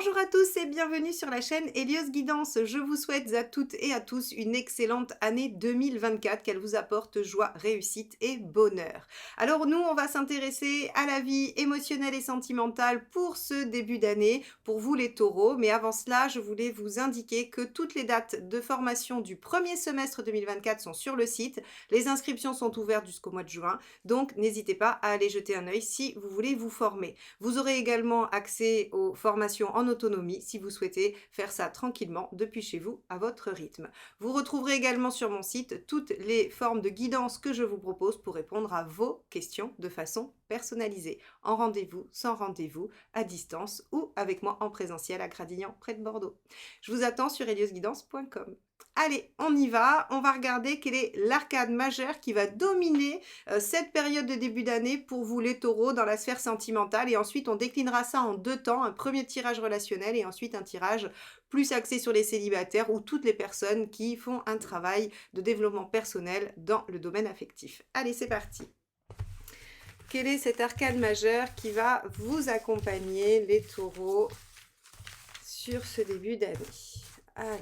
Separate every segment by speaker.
Speaker 1: Bonjour à tous et bienvenue sur la chaîne Hélios Guidance. Je vous souhaite à toutes et à tous une excellente année 2024, qu'elle vous apporte joie, réussite et bonheur. Alors nous, on va s'intéresser à la vie émotionnelle et sentimentale pour ce début d'année, pour vous les taureaux. Mais avant cela, je voulais vous indiquer que toutes les dates de formation du premier semestre 2024 sont sur le site. Les inscriptions sont ouvertes jusqu'au mois de juin, donc n'hésitez pas à aller jeter un œil si vous voulez vous former. Vous aurez également accès aux formations en autonomie si vous souhaitez faire ça tranquillement depuis chez vous à votre rythme. Vous retrouverez également sur mon site toutes les formes de guidance que je vous propose pour répondre à vos questions de façon personnalisée, en rendez-vous, sans rendez-vous, à distance ou avec moi en présentiel à Gradignan près de Bordeaux. Je vous attends sur heliosguidance.com. Allez, on y va, on va regarder quel est l'arcade majeure qui va dominer cette période de début d'année pour vous les taureaux dans la sphère sentimentale, et ensuite on déclinera ça en deux temps, un premier tirage relationnel et ensuite un tirage plus axé sur les célibataires ou toutes les personnes qui font un travail de développement personnel dans le domaine affectif. Allez, c'est parti. Quel est cet arcade majeur qui va vous accompagner les taureaux sur ce début d'année? Alors,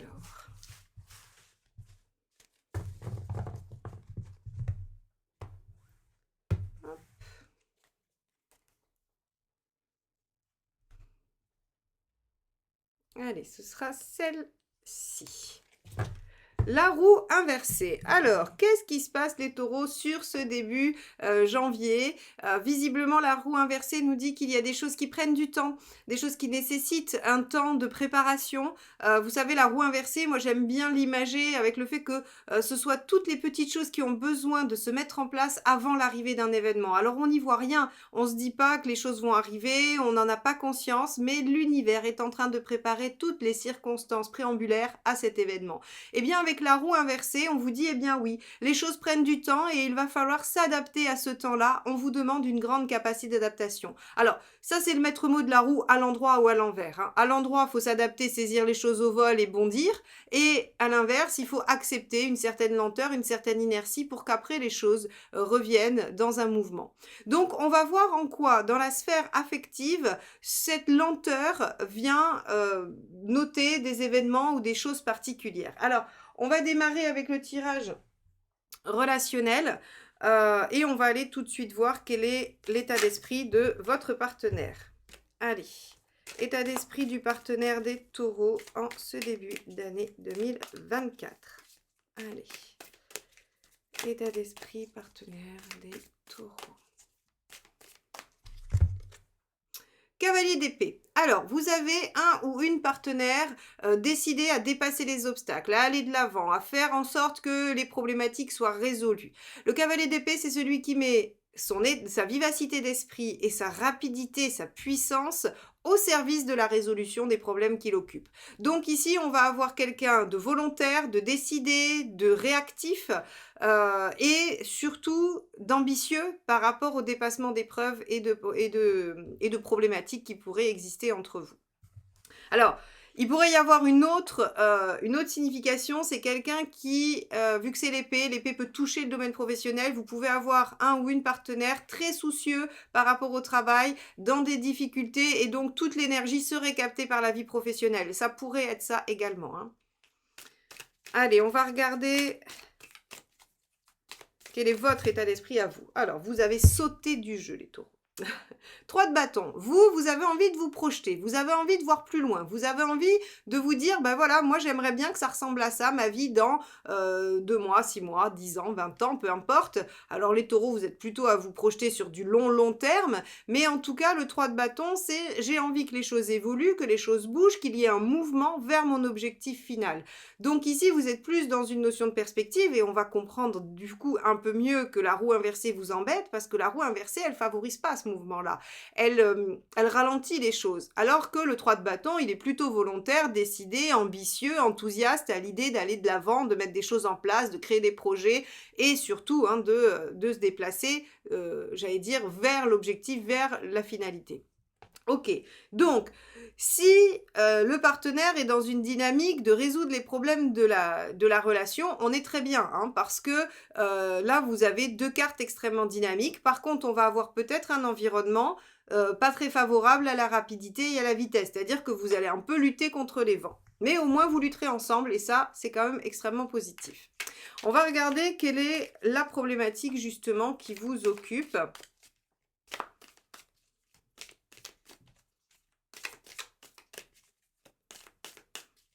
Speaker 1: allez, ce sera celle-ci. La roue inversée. Alors, qu'est-ce qui se passe les taureaux sur ce début janvier? Visiblement, la roue inversée nous dit qu'il y a des choses qui prennent du temps, des choses qui nécessitent un temps de préparation. Vous savez, la roue inversée, moi j'aime bien l'imager avec le fait que ce soit toutes les petites choses qui ont besoin de se mettre en place avant l'arrivée d'un événement. Alors, on n'y voit rien, on ne se dit pas que les choses vont arriver, on n'en a pas conscience, mais l'univers est en train de préparer toutes les circonstances préambulaires à cet événement. Eh bien, avec la roue inversée, on vous dit, eh bien oui, les choses prennent du temps et il va falloir s'adapter à ce temps-là. On vous demande une grande capacité d'adaptation. Alors, ça, c'est le maître mot de la roue à l'endroit ou à l'envers. Hein. À l'endroit, il faut s'adapter, saisir les choses au vol et bondir. Et à l'inverse, il faut accepter une certaine lenteur, une certaine inertie pour qu'après les choses reviennent dans un mouvement. Donc, on va voir en quoi, dans la sphère affective, cette lenteur vient noter des événements ou des choses particulières. Alors, on va démarrer avec le tirage relationnel et on va aller tout de suite voir quel est l'état d'esprit de votre partenaire. Allez, état d'esprit du partenaire des taureaux en ce début d'année 2024. Allez, état d'esprit partenaire des taureaux. Cavalier d'épée. Alors, vous avez un ou une partenaire décidé à dépasser les obstacles, à aller de l'avant, à faire en sorte que les problématiques soient résolues. Le cavalier d'épée, c'est celui qui met sa vivacité d'esprit et sa rapidité, sa puissance au service de la résolution des problèmes qu'il occupe. Donc ici, on va avoir quelqu'un de volontaire, de décidé, de réactif et surtout d'ambitieux par rapport au dépassement d'épreuves et de problématiques qui pourraient exister entre vous. Alors, il pourrait y avoir une autre signification, c'est quelqu'un qui, vu que c'est l'épée peut toucher le domaine professionnel, vous pouvez avoir un ou une partenaire très soucieux par rapport au travail, dans des difficultés, et donc toute l'énergie serait captée par la vie professionnelle. Ça pourrait être ça également. Hein. Allez, on va regarder quel est votre état d'esprit à vous. Alors, vous avez sauté du jeu, les taureaux. 3 de bâton. Vous avez envie de vous projeter, vous avez envie de voir plus loin, vous avez envie de vous dire, ben voilà, moi j'aimerais bien que ça ressemble à ça, ma vie dans 2 mois, 6 mois, 10 ans, 20 ans, peu importe. Alors les taureaux, vous êtes plutôt à vous projeter sur du long terme, mais en tout cas, le 3 de bâton, c'est j'ai envie que les choses évoluent, que les choses bougent, qu'il y ait un mouvement vers mon objectif final. Donc ici, vous êtes plus dans une notion de perspective et on va comprendre du coup un peu mieux que la roue inversée vous embête, parce que la roue inversée, elle favorise pas ce mouvement-là. Elle ralentit les choses. Alors que le 3 de bâton, il est plutôt volontaire, décidé, ambitieux, enthousiaste à l'idée d'aller de l'avant, de mettre des choses en place, de créer des projets et surtout hein, de se déplacer, j'allais dire, vers l'objectif, vers la finalité. Ok, donc si le partenaire est dans une dynamique de résoudre les problèmes de la relation, on est très bien, hein, parce que là, vous avez 2 cartes extrêmement dynamiques. Par contre, on va avoir peut-être un environnement pas très favorable à la rapidité et à la vitesse. C'est-à-dire que vous allez un peu lutter contre les vents. Mais au moins, vous lutterez ensemble et ça, c'est quand même extrêmement positif. On va regarder quelle est la problématique justement qui vous occupe.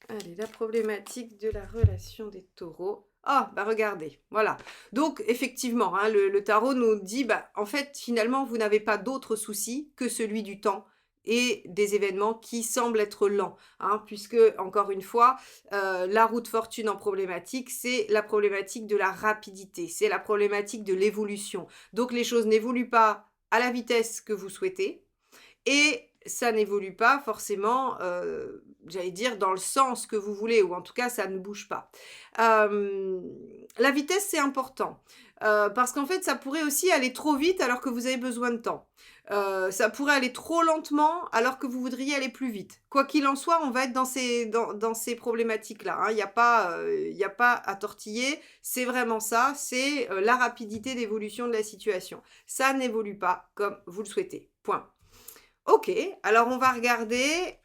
Speaker 1: Allez, la problématique de la relation des taureaux. Ah, bah regardez, voilà. Donc, effectivement, hein, le tarot nous dit, bah, en fait, finalement, vous n'avez pas d'autre souci que celui du temps et des événements qui semblent être lents, hein, puisque, encore une fois, la roue de fortune en problématique, c'est la problématique de la rapidité, c'est la problématique de l'évolution. Donc, les choses n'évoluent pas à la vitesse que vous souhaitez, et ça n'évolue pas forcément, j'allais dire, dans le sens que vous voulez, ou en tout cas, ça ne bouge pas. La vitesse, c'est important, parce qu'en fait, ça pourrait aussi aller trop vite alors que vous avez besoin de temps. Ça pourrait aller trop lentement alors que vous voudriez aller plus vite. Quoi qu'il en soit, on va être dans ces problématiques-là, hein. Il y a pas à tortiller, c'est vraiment ça, c'est la rapidité d'évolution de la situation. Ça n'évolue pas comme vous le souhaitez, point. Ok, alors on va regarder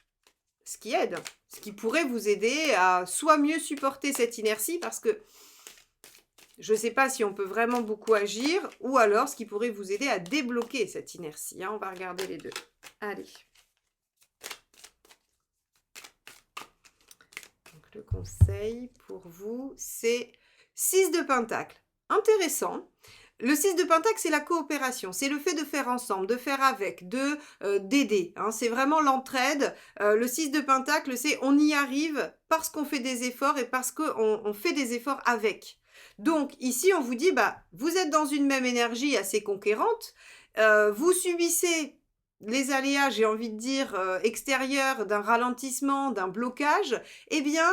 Speaker 1: ce qui aide, ce qui pourrait vous aider à soit mieux supporter cette inertie, parce que je ne sais pas si on peut vraiment beaucoup agir, ou alors ce qui pourrait vous aider à débloquer cette inertie, hein. On va regarder les deux. Allez. Donc le conseil pour vous, c'est 6 de Pentacle. Intéressant. Le 6 de Pentacle, c'est la coopération, c'est le fait de faire ensemble, de faire avec, d'aider, hein. C'est vraiment l'entraide. Le 6 de Pentacle, c'est on y arrive parce qu'on fait des efforts et parce qu'on fait des efforts avec. Donc ici, on vous dit, bah, vous êtes dans une même énergie assez conquérante, vous subissez les aléas, j'ai envie de dire, extérieurs d'un ralentissement, d'un blocage, eh bien,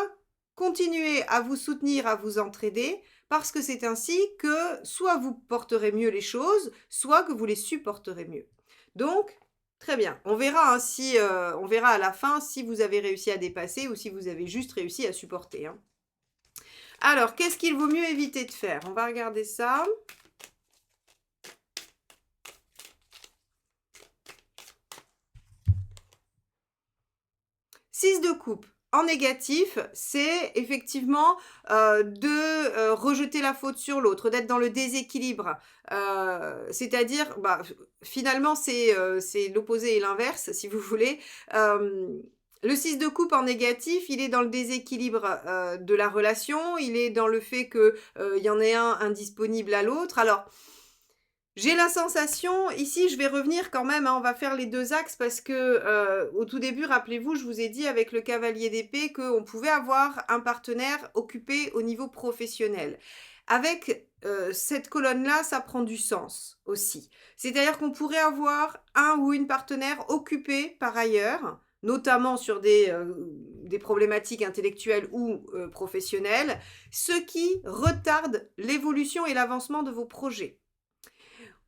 Speaker 1: continuez à vous soutenir, à vous entraider, parce que c'est ainsi que soit vous porterez mieux les choses, soit que vous les supporterez mieux. Donc, très bien. On verra, hein, on verra à la fin si vous avez réussi à dépasser ou si vous avez juste réussi à supporter, hein. Alors, qu'est-ce qu'il vaut mieux éviter de faire? On va regarder ça. Six de coupe. En négatif, c'est effectivement de rejeter la faute sur l'autre, d'être dans le déséquilibre. C'est-à-dire, bah, finalement, c'est l'opposé et l'inverse, si vous voulez. Le 6 de coupe en négatif, il est dans le déséquilibre de la relation, il est dans le fait qu'il y en ait un indisponible à l'autre. Alors, j'ai la sensation, ici je vais revenir quand même, hein, on va faire les deux axes parce que au tout début, rappelez-vous, je vous ai dit avec le cavalier d'épée qu'on pouvait avoir un partenaire occupé au niveau professionnel. Avec cette colonne-là, ça prend du sens aussi. C'est-à-dire qu'on pourrait avoir un ou une partenaire occupée par ailleurs, notamment sur des problématiques intellectuelles ou professionnelles, ce qui retarde l'évolution et l'avancement de vos projets.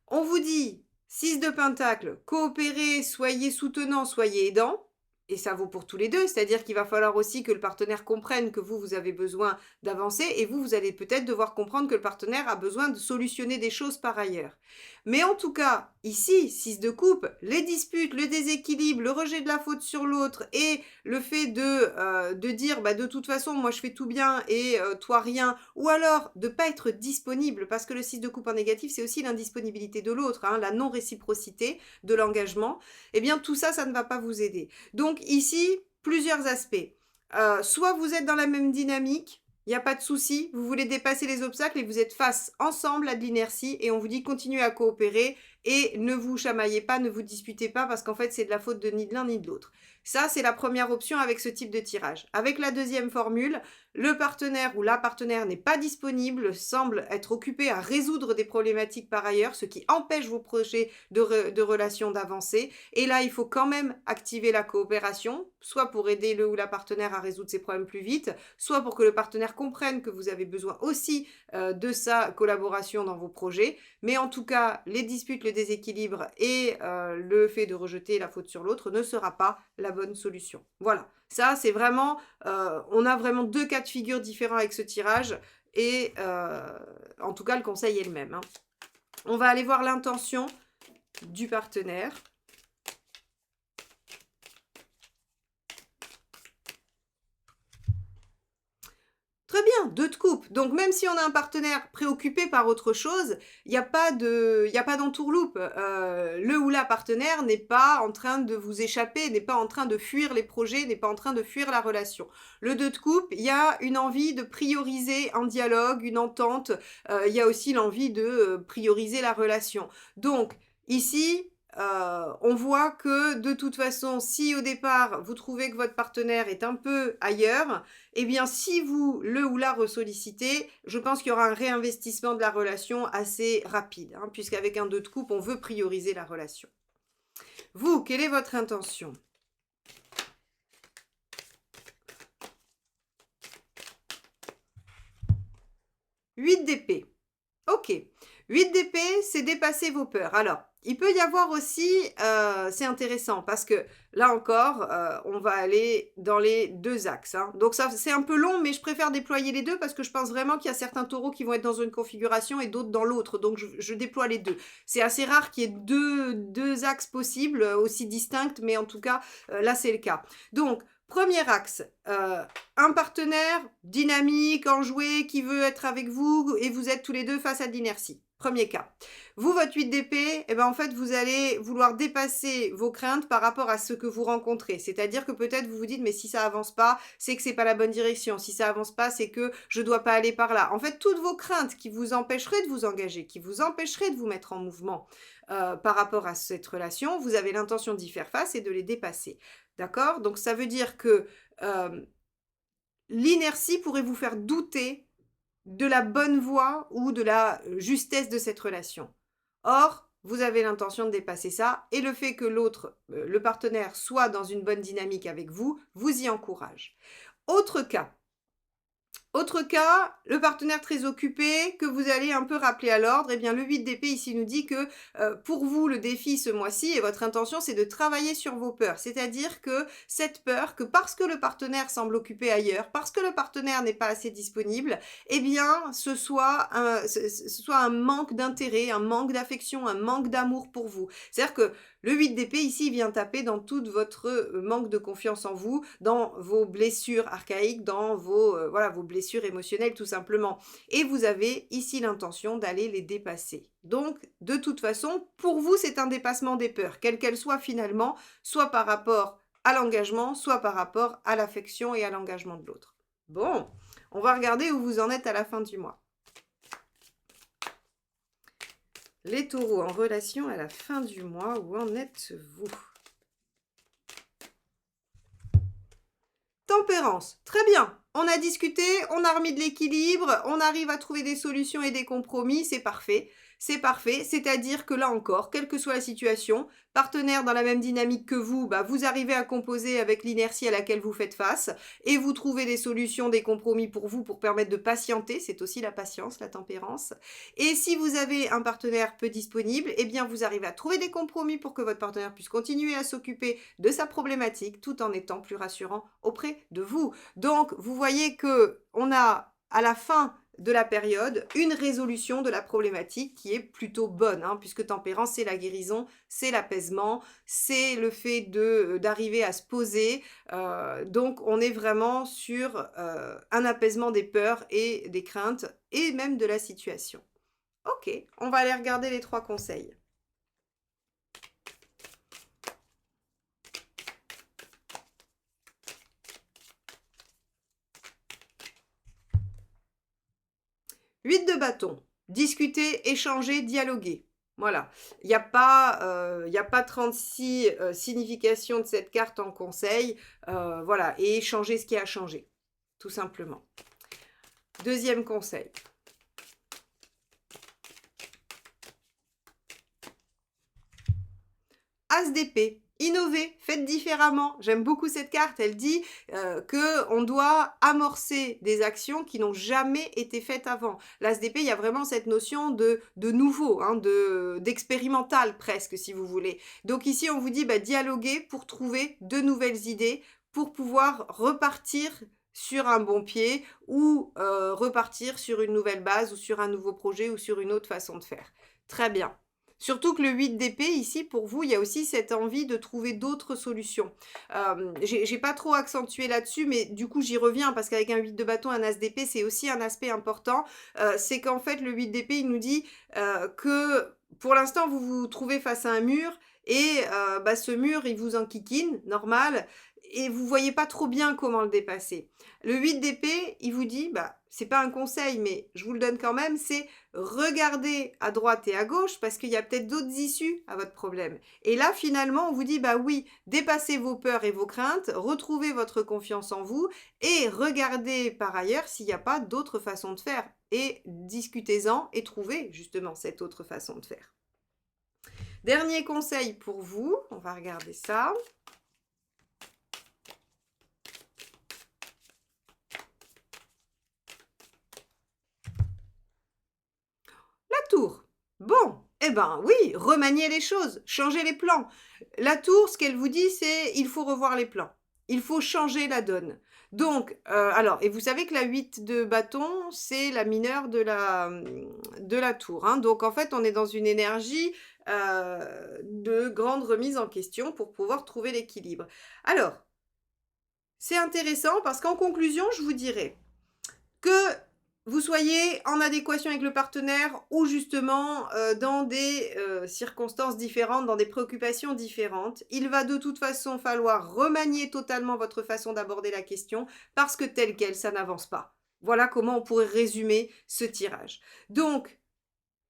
Speaker 1: On vous dit 6 de Pentacle, coopérez, soyez soutenant, soyez aidant. Et ça vaut pour tous les deux, c'est-à-dire qu'il va falloir aussi que le partenaire comprenne que vous avez besoin d'avancer et vous allez peut-être devoir comprendre que le partenaire a besoin de solutionner des choses par ailleurs. Mais en tout cas, ici, 6 de coupe, les disputes, le déséquilibre, le rejet de la faute sur l'autre et le fait de dire bah, de toute façon, moi je fais tout bien et toi rien, ou alors de ne pas être disponible, parce que le 6 de coupe en négatif, c'est aussi l'indisponibilité de l'autre, hein, la non-réciprocité de l'engagement, eh bien tout ça, ça ne va pas vous aider. Donc ici, plusieurs aspects. Soit vous êtes dans la même dynamique, il n'y a pas de souci, vous voulez dépasser les obstacles et vous êtes face ensemble à de l'inertie et on vous dit continuez à coopérer et ne vous chamaillez pas, ne vous disputez pas parce qu'en fait c'est de la faute de ni de l'un ni de l'autre. Ça c'est la première option avec ce type de tirage. Avec la deuxième formule, le partenaire ou la partenaire n'est pas disponible, semble être occupé à résoudre des problématiques par ailleurs, ce qui empêche vos projets de relation d'avancer. Et là, il faut quand même activer la coopération, soit pour aider le ou la partenaire à résoudre ses problèmes plus vite, soit pour que le partenaire comprenne que vous avez besoin aussi de sa collaboration dans vos projets. Mais en tout cas, les disputes, le déséquilibre et le fait de rejeter la faute sur l'autre ne sera pas la bonne solution. Voilà. Ça, c'est vraiment, on a vraiment deux cas de figure différents avec ce tirage et en tout cas, le conseil est le même, hein. On va aller voir l'intention du partenaire. Très bien, 2 de coupe. Donc même si on a un partenaire préoccupé par autre chose, il n'y a pas d'entourloupe. Le ou la partenaire n'est pas en train de vous échapper, n'est pas en train de fuir les projets, n'est pas en train de fuir la relation. Le 2 de coupe, il y a une envie de prioriser un dialogue, une entente, il y a aussi l'envie de, prioriser la relation. Donc ici, on voit que de toute façon, si au départ, vous trouvez que votre partenaire est un peu ailleurs, eh bien, si vous le ou la ressollicitez, je pense qu'il y aura un réinvestissement de la relation assez rapide, hein, puisqu'avec un 2 de coupe, on veut prioriser la relation. Vous, quelle est votre intention? Huit d'épée. Ok. 8 d'épée, c'est dépasser vos peurs. Alors, il peut y avoir aussi, c'est intéressant parce que là encore, on va aller dans les 2 axes, hein. Donc ça, c'est un peu long, mais je préfère déployer les 2 parce que je pense vraiment qu'il y a certains taureaux qui vont être dans une configuration et d'autres dans l'autre. Donc je déploie les 2. C'est assez rare qu'il y ait deux axes possibles, aussi distincts, mais en tout cas, là c'est le cas. Donc, premier axe, un partenaire dynamique, enjoué, qui veut être avec vous et vous êtes tous les deux face à de l'inertie. Premier cas. Vous, votre 8 d'épée, eh ben en fait, vous allez vouloir dépasser vos craintes par rapport à ce que vous rencontrez. C'est-à-dire que peut-être vous vous dites, mais si ça avance pas, c'est que c'est pas la bonne direction. Si ça avance pas, c'est que je dois pas aller par là. En fait, toutes vos craintes qui vous empêcheraient de vous engager, qui vous empêcheraient de vous mettre en mouvement par rapport à cette relation, vous avez l'intention d'y faire face et de les dépasser. D'accord? Donc ça veut dire que l'inertie pourrait vous faire douter de la bonne voie ou de la justesse de cette relation. Or, vous avez l'intention de dépasser ça et le fait que l'autre, le partenaire, soit dans une bonne dynamique avec vous, vous y encourage. Autre cas, le partenaire très occupé, que vous allez un peu rappeler à l'ordre, eh bien le 8 d'épée ici nous dit que pour vous, le défi ce mois-ci, et votre intention, c'est de travailler sur vos peurs. C'est-à-dire que cette peur, que parce que le partenaire semble occupé ailleurs, parce que le partenaire n'est pas assez disponible, eh bien ce soit un manque d'intérêt, un manque d'affection, un manque d'amour pour vous. C'est-à-dire que le 8 d'épée, ici, il vient taper dans tout votre manque de confiance en vous, dans vos blessures archaïques, dans vos blessures émotionnelles, tout simplement. Et vous avez ici l'intention d'aller les dépasser. Donc, de toute façon, pour vous, c'est un dépassement des peurs, quelles qu'elles soient finalement, soit par rapport à l'engagement, soit par rapport à l'affection et à l'engagement de l'autre. Bon, on va regarder où vous en êtes à la fin du mois. Les taureaux en relation à la fin du mois, où en êtes-vous? Tempérance, très bien. On a discuté, on a remis de l'équilibre, on arrive à trouver des solutions et des compromis, c'est parfait. C'est parfait, c'est-à-dire que là encore, quelle que soit la situation, partenaire dans la même dynamique que vous, vous arrivez à composer avec l'inertie à laquelle vous faites face et vous trouvez des solutions, des compromis pour vous pour permettre de patienter, c'est aussi la patience, la tempérance. Et si vous avez un partenaire peu disponible, eh bien vous arrivez à trouver des compromis pour que votre partenaire puisse continuer à s'occuper de sa problématique tout en étant plus rassurant auprès de vous. Donc vous voyez que on a à la fin de la période, une résolution de la problématique qui est plutôt bonne, hein, puisque tempérance, c'est la guérison, c'est l'apaisement, c'est le fait d'arriver à se poser. Donc, on est vraiment sur un apaisement des peurs et des craintes, et même de la situation. Ok, on va aller regarder les 3 conseils. Huit de bâton. Discuter, échanger, dialoguer. Voilà. Il n'y a pas 36 significations de cette carte en conseil. Voilà. Et échanger ce qui a changé. Tout simplement. Deuxième conseil. As d'épée. Innover, faites différemment. J'aime beaucoup cette carte. Elle dit qu'on doit amorcer des actions qui n'ont jamais été faites avant. L'As d'épée, il y a vraiment cette notion de nouveau, hein, d'expérimental presque, si vous voulez. Donc ici, on vous dit dialoguer pour trouver de nouvelles idées, pour pouvoir repartir sur un bon pied ou repartir sur une nouvelle base ou sur un nouveau projet ou sur une autre façon de faire. Très bien. Surtout que le 8 d'épée, ici, pour vous, il y a aussi cette envie de trouver d'autres solutions. J'ai pas trop accentué là-dessus, mais du coup, j'y reviens, parce qu'avec un 8 de bâton, un as d'épée, c'est aussi un aspect important. C'est qu'en fait, le 8 d'épée, il nous dit que pour l'instant, vous vous trouvez face à un mur, et bah, ce mur, il vous enquiquine, normal, et vous voyez pas trop bien comment le dépasser. Le 8 d'épée, il vous dit, bah, c'est pas un conseil, mais je vous le donne quand même, c'est regardez à droite et à gauche parce qu'il y a peut-être d'autres issues à votre problème. Et là, finalement, on vous dit, bah oui, dépassez vos peurs et vos craintes, retrouvez votre confiance en vous et regardez par ailleurs s'il n'y a pas d'autres façons de faire. Et discutez-en et trouvez justement cette autre façon de faire. Dernier conseil pour vous, on va regarder ça. La tour. Bon, eh ben oui, remaniez les choses, changez les plans. La tour, ce qu'elle vous dit, c'est il faut revoir les plans. Il faut changer la donne. Donc, alors, et vous savez que la 8 de bâton, c'est la mineure de la tour. Hein. Donc, en fait, on est dans une énergie de grande remise en question pour pouvoir trouver l'équilibre. Alors, c'est intéressant parce qu'en conclusion, je vous dirais que vous soyez en adéquation avec le partenaire ou justement dans des circonstances différentes, dans des préoccupations différentes, il va de toute façon falloir remanier totalement votre façon d'aborder la question parce que telle quelle, ça n'avance pas. Voilà comment on pourrait résumer ce tirage. Donc,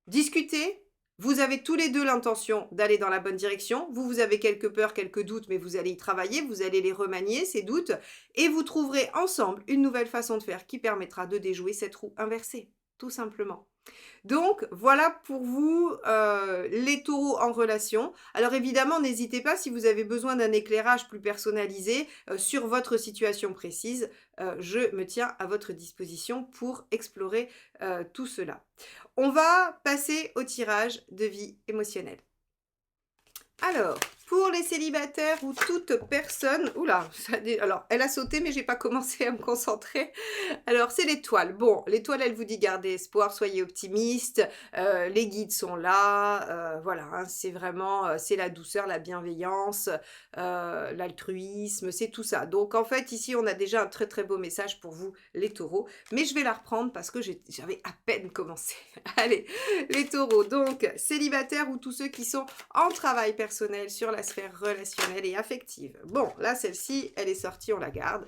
Speaker 1: discutez. Vous avez tous les deux l'intention d'aller dans la bonne direction. Vous avez quelques peurs, quelques doutes, mais vous allez y travailler, vous allez les remanier, ces doutes, et vous trouverez ensemble une nouvelle façon de faire qui permettra de déjouer cette roue inversée, tout simplement. Donc, voilà pour vous les taureaux en relation. Alors évidemment, n'hésitez pas si vous avez besoin d'un éclairage plus personnalisé sur votre situation précise. Je me tiens à votre disposition pour explorer tout cela. On va passer au tirage de vie émotionnelle. Alors, pour les célibataires ou toute personne... Oula, alors, elle a sauté, mais j'ai pas commencé à me concentrer. Alors, c'est l'étoile. Bon, l'étoile, elle vous dit gardez espoir, soyez optimiste. Les guides sont là. Voilà, hein, c'est vraiment... c'est la douceur, la bienveillance, l'altruisme, c'est tout ça. Donc, en fait, ici, on a déjà un très, très beau message pour vous, les taureaux. Mais je vais la reprendre parce que j'avais à peine commencé. Allez, les taureaux. Donc, célibataires ou tous ceux qui sont en travail personnel sur la sphère relationnelle et affective. Bon, là, celle-ci, elle est sortie, on la garde.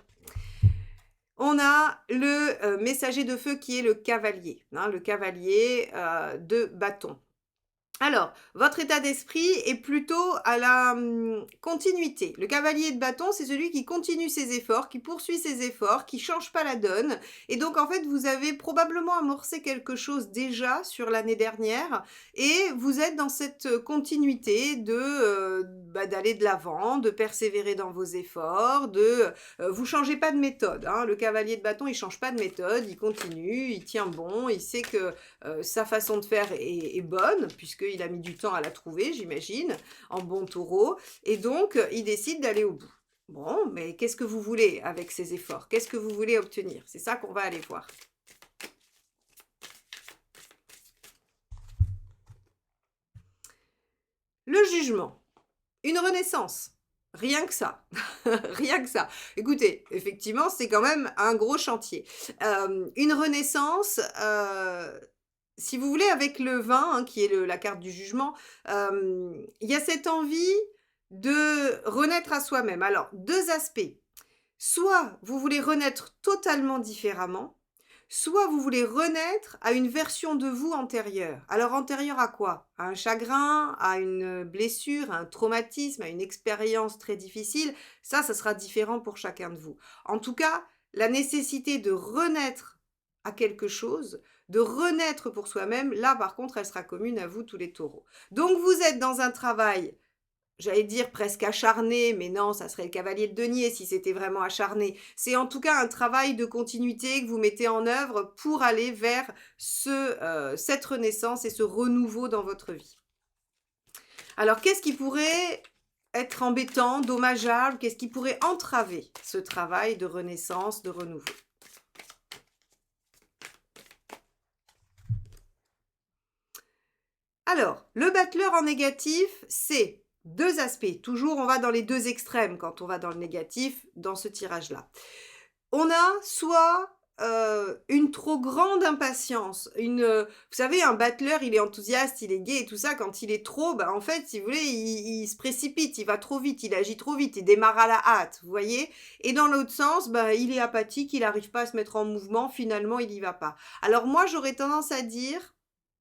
Speaker 1: On a le messager de feu qui est le cavalier, hein, le cavalier de bâton. Alors, votre état d'esprit est plutôt à la continuité. Le cavalier de bâton, c'est celui qui continue ses efforts, qui poursuit ses efforts, qui ne change pas la donne. Et donc, en fait, vous avez probablement amorcé quelque chose déjà sur l'année dernière et vous êtes dans cette continuité d'aller de l'avant, de persévérer dans vos efforts, vous ne changez pas de méthode. Hein. Le cavalier de bâton, il ne change pas de méthode, il continue, il tient bon, il sait que sa façon de faire est bonne, puisqu'il a mis du temps à la trouver, j'imagine, en bon taureau, et donc il décide d'aller au bout. Bon, mais qu'est-ce que vous voulez avec ces efforts? Qu'est-ce que vous voulez obtenir? C'est ça qu'on va aller voir. Le jugement. Une renaissance. Rien que ça. Rien que ça. Écoutez, effectivement, c'est quand même un gros chantier. Une renaissance... si vous voulez, avec le 20, hein, qui est la carte du jugement, il y a cette envie de renaître à soi-même. Alors, deux aspects. Soit vous voulez renaître totalement différemment, soit vous voulez renaître à une version de vous antérieure. Alors, antérieure à quoi? À un chagrin, à une blessure, à un traumatisme, à une expérience très difficile. Ça sera différent pour chacun de vous. En tout cas, la nécessité de renaître à quelque chose, de renaître pour soi-même, là par contre elle sera commune à vous tous les taureaux. Donc vous êtes dans un travail, j'allais dire presque acharné, mais non, ça serait le cavalier de denier si c'était vraiment acharné. C'est en tout cas un travail de continuité que vous mettez en œuvre pour aller vers cette renaissance et ce renouveau dans votre vie. Alors qu'est-ce qui pourrait être embêtant, dommageable, qu'est-ce qui pourrait entraver ce travail de renaissance, de renouveau? Alors, le battleur en négatif, c'est deux aspects. Toujours, on va dans les deux extrêmes quand on va dans le négatif, dans ce tirage-là. On a soit une trop grande impatience, vous savez, un battleur, il est enthousiaste, il est gai et tout ça, quand il est trop, bah, en fait, si vous voulez, il se précipite, il va trop vite, il agit trop vite, il démarre à la hâte, vous voyez? Et dans l'autre sens, bah, il est apathique, il n'arrive pas à se mettre en mouvement, finalement, il y va pas. Alors moi, j'aurais tendance à dire,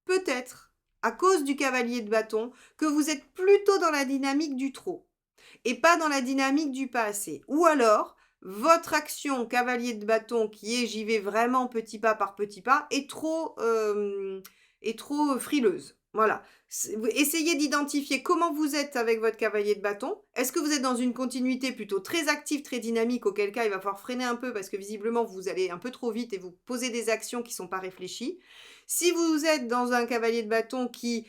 Speaker 1: peut-être, à cause du cavalier de bâton, que vous êtes plutôt dans la dynamique du trop et pas dans la dynamique du pas assez. Ou alors, votre action cavalier de bâton qui est j'y vais vraiment petit pas par petit pas est trop frileuse. Voilà. Essayez d'identifier comment vous êtes avec votre cavalier de bâton. Est-ce que vous êtes dans une continuité plutôt très active, très dynamique, auquel cas il va falloir freiner un peu parce que visiblement vous allez un peu trop vite et vous posez des actions qui ne sont pas réfléchies. Si vous êtes dans un cavalier de bâton qui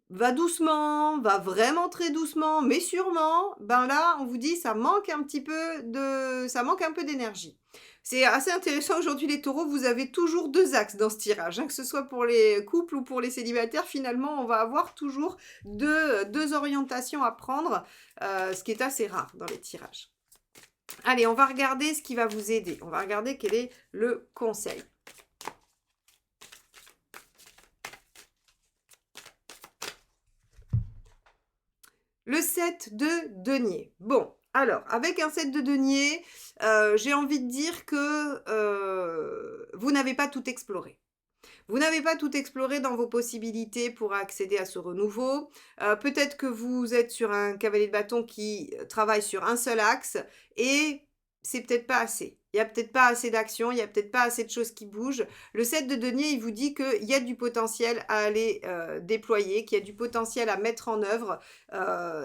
Speaker 1: va doucement, va vraiment très doucement, mais sûrement, ben là, on vous dit, ça manque un peu d'énergie. C'est assez intéressant aujourd'hui, les taureaux, vous avez toujours deux axes dans ce tirage, hein, que ce soit pour les couples ou pour les célibataires, finalement, on va avoir toujours deux orientations à prendre, ce qui est assez rare dans les tirages. Allez, on va regarder ce qui va vous aider. On va regarder quel est le conseil. Le 7 de denier. Bon, alors, avec un 7 de denier, j'ai envie de dire que vous n'avez pas tout exploré. Vous n'avez pas tout exploré dans vos possibilités pour accéder à ce renouveau. Peut-être que vous êtes sur un cavalier de bâton qui travaille sur un seul axe et c'est peut-être pas assez. Il n'y a peut-être pas assez d'action, il n'y a peut-être pas assez de choses qui bougent. Le 7 de denier, il vous dit qu'il y a du potentiel à aller déployer, qu'il y a du potentiel à mettre en œuvre.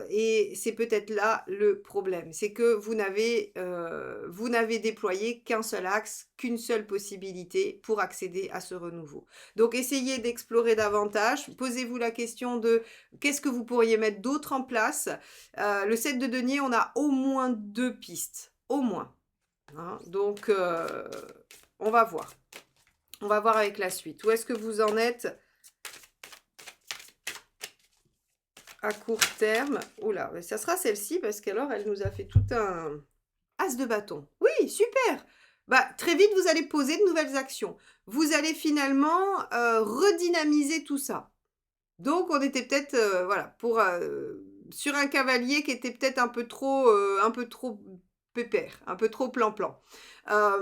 Speaker 1: Et c'est peut-être là le problème. C'est que vous n'avez déployé qu'un seul axe, qu'une seule possibilité pour accéder à ce renouveau. Donc, essayez d'explorer davantage. Posez-vous la question de qu'est-ce que vous pourriez mettre d'autre en place. Le 7 de denier, on a au moins deux pistes. Au moins. Hein, donc, on va voir. On va voir avec la suite. Où est-ce que vous en êtes à court terme? Oula, ça sera celle-ci parce qu'alors, elle nous a fait tout un as de bâton. Oui, super. Bah, très vite, vous allez poser de nouvelles actions. Vous allez finalement redynamiser tout ça. Donc, on était peut-être, voilà, sur un cavalier qui était peut-être un peu trop pépère, un peu trop plan-plan. As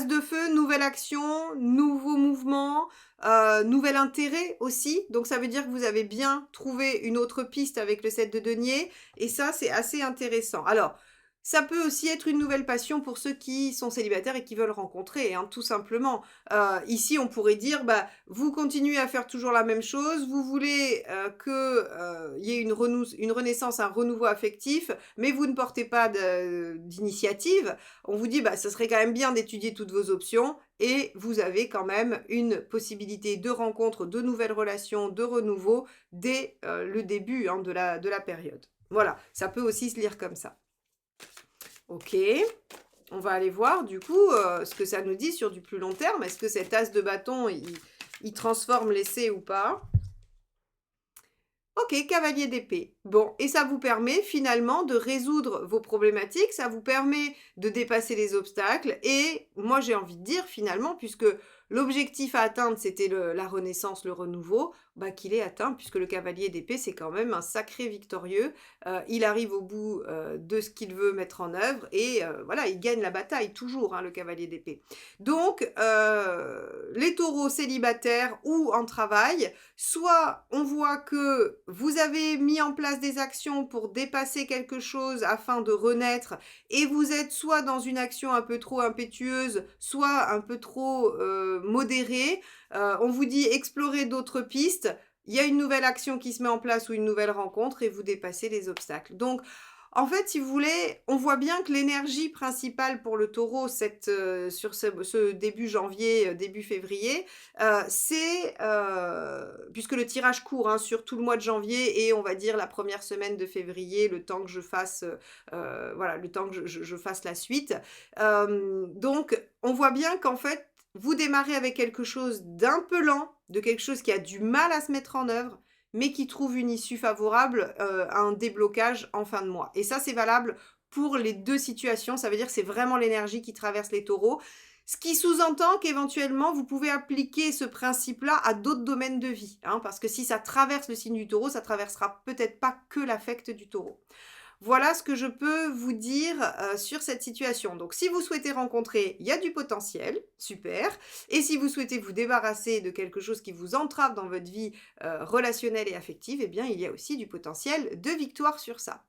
Speaker 1: de feu, nouvelle action, nouveau mouvement, nouvel intérêt aussi. Donc, ça veut dire que vous avez bien trouvé une autre piste avec le 7 de denier. Et ça, c'est assez intéressant. Alors, ça peut aussi être une nouvelle passion pour ceux qui sont célibataires et qui veulent rencontrer, hein, tout simplement. Ici, on pourrait dire, bah, vous continuez à faire toujours la même chose, vous voulez qu'il y ait une renaissance, un renouveau affectif, mais vous ne portez pas d'initiative. On vous dit, bah, ça serait quand même bien d'étudier toutes vos options et vous avez quand même une possibilité de rencontre, de nouvelles relations, de renouveau dès le début, hein, de la période. Voilà, ça peut aussi se lire comme ça. Ok, on va aller voir du coup ce que ça nous dit sur du plus long terme. Est-ce que cet as de bâton, il transforme l'essai ou pas? Ok, cavalier d'épée. Bon, et ça vous permet finalement de résoudre vos problématiques, ça vous permet de dépasser les obstacles. Et moi, j'ai envie de dire finalement, puisque l'objectif à atteindre, c'était la renaissance, le renouveau, bah, qu'il est atteint, puisque le cavalier d'épée, c'est quand même un sacré victorieux. Il arrive au bout de ce qu'il veut mettre en œuvre et voilà, il gagne la bataille toujours, hein, le cavalier d'épée. Donc, les taureaux célibataires ou en travail, soit on voit que vous avez mis en place des actions pour dépasser quelque chose afin de renaître et vous êtes soit dans une action un peu trop impétueuse, soit un peu trop modérée. On vous dit explorer d'autres pistes. Il y a une nouvelle action qui se met en place ou une nouvelle rencontre et vous dépassez les obstacles. Donc, en fait, si vous voulez, on voit bien que l'énergie principale pour le taureau sur ce début janvier, début février, c'est, puisque le tirage court, hein, sur tout le mois de janvier et on va dire la première semaine de février, le temps que je fasse, voilà, le temps que je fasse la suite. Donc, on voit bien qu'en fait, vous démarrez avec quelque chose d'un peu lent, de quelque chose qui a du mal à se mettre en œuvre, mais qui trouve une issue favorable, un déblocage en fin de mois. Et ça, c'est valable pour les 2 situations. Ça veut dire que c'est vraiment l'énergie qui traverse les taureaux. Ce qui sous-entend qu'éventuellement, vous pouvez appliquer ce principe-là à d'autres domaines de vie, hein, parce que si ça traverse le signe du taureau, ça traversera peut-être pas que l'affect du taureau. Voilà ce que je peux vous dire sur cette situation. Donc si vous souhaitez rencontrer, il y a du potentiel, super. Et si vous souhaitez vous débarrasser de quelque chose qui vous entrave dans votre vie relationnelle et affective, eh bien il y a aussi du potentiel de victoire sur ça.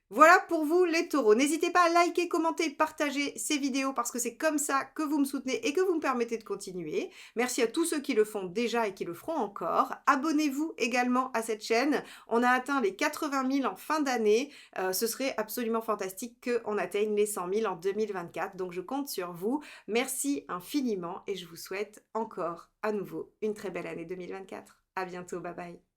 Speaker 1: Voilà pour vous les taureaux. N'hésitez pas à liker, commenter, partager ces vidéos parce que c'est comme ça que vous me soutenez et que vous me permettez de continuer. Merci à tous ceux qui le font déjà et qui le feront encore. Abonnez-vous également à cette chaîne. On a atteint les 80 000 en fin d'année. Ce serait absolument fantastique qu'on atteigne les 100 000 en 2024. Donc je compte sur vous. Merci infiniment et je vous souhaite encore à nouveau une très belle année 2024. À bientôt, bye bye.